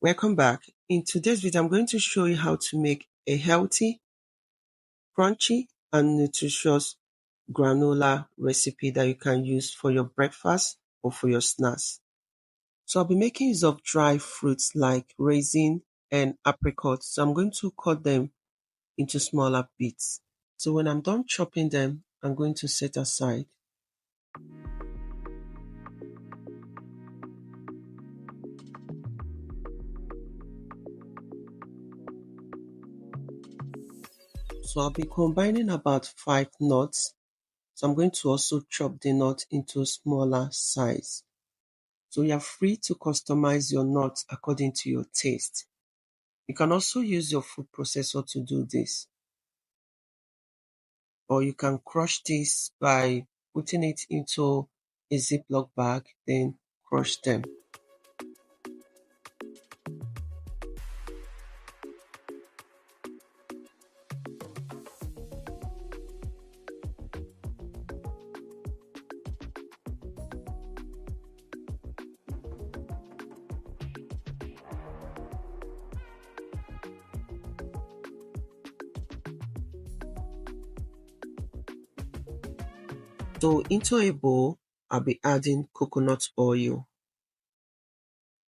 Welcome back. In today's video, I'm going to show you how to make a healthy, crunchy, and nutritious granola recipe that you can use for your breakfast or for your snacks. So I'll be making use of dry fruits like raisin and apricot. So I'm going to cut them into smaller bits. So when I'm done chopping them, I'm going to set aside. So I'll be combining about 5 nuts. So I'm going to also chop the nut into smaller size. So you are free to customize your nuts according to your taste. You can also use your food processor to do this. Or you can crush this by putting it into a Ziploc bag, then crush them. So into a bowl, I'll be adding coconut oil.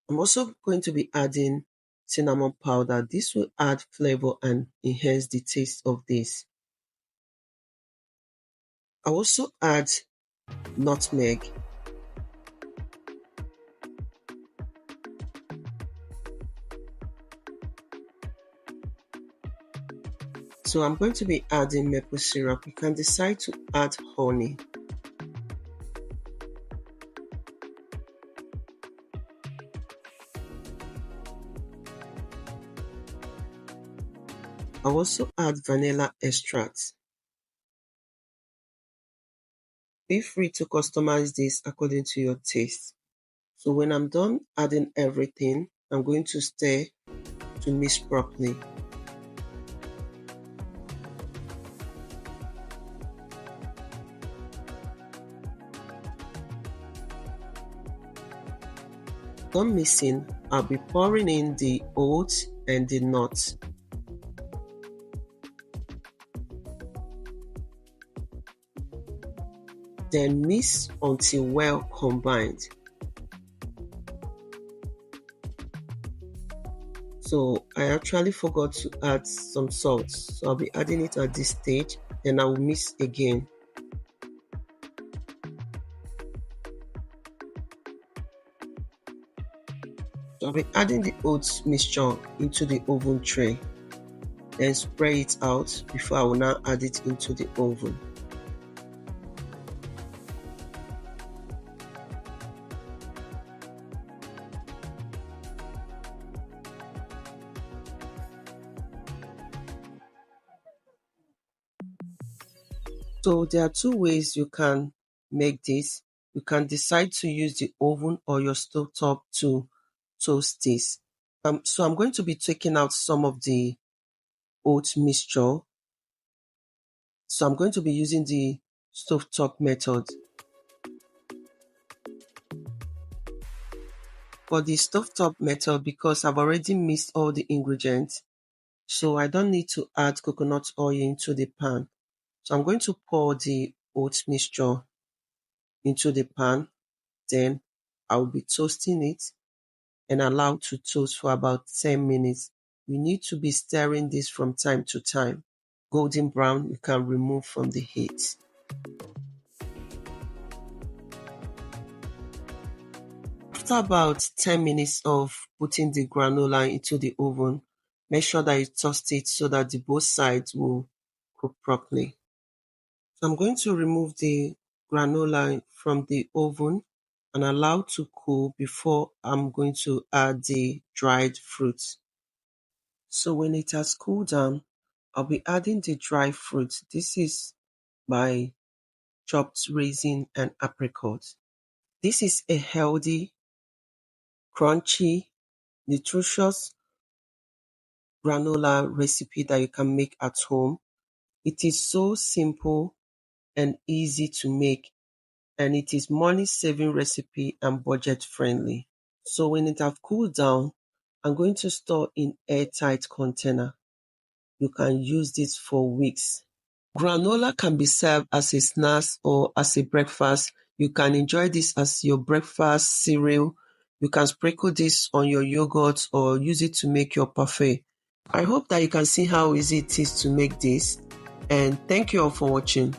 I'm also going to be adding cinnamon powder. This will add flavor and enhance the taste of this. I'll also add nutmeg. So I'm going to be adding maple syrup. You can decide to add honey. I'll also add vanilla extract. Feel free to customize this according to your taste. So when I'm done adding everything, I'm going to stir to mix properly. Done mixing, I'll be pouring in the oats and the nuts. Then mix until well combined. So I actually forgot to add some salt. So I'll be adding it at this stage. Then I will mix again. So I'll be adding the oats mixture into the oven tray. Then spread it out before I will now add it into the oven. So there are two ways you can make this. You can decide to use the oven or your stovetop to toast this. So I'm going to be taking out some of the oat mixture. So I'm going to be using the stovetop method. For the stovetop method, because I've already mixed all the ingredients, so I don't need to add coconut oil into the pan. So I'm going to pour the oat mixture into the pan. Then I will be toasting it and allow to toast for about 10 minutes. You need to be stirring this from time to time. Golden brown, you can remove from the heat. After about 10 minutes of putting the granola into the oven, make sure that you toast it so that the both sides will cook properly. So I'm going to remove the granola from the oven and allow to cool before I'm going to add the dried fruits. So when it has cooled down, I'll be adding the dry fruit. This is my chopped raisin and apricot. This is a healthy, crunchy, nutritious granola recipe that you can make at home. It is so simple and easy to make, and it is money saving recipe and budget friendly. So when it have cooled down, I'm going to store in airtight container. You can use this for weeks. Granola can be served as a snack or as a breakfast. You can enjoy this as your breakfast cereal. You can sprinkle this on your yogurt or use it to make your parfait. I hope that you can see how easy it is to make this. And thank you all for watching.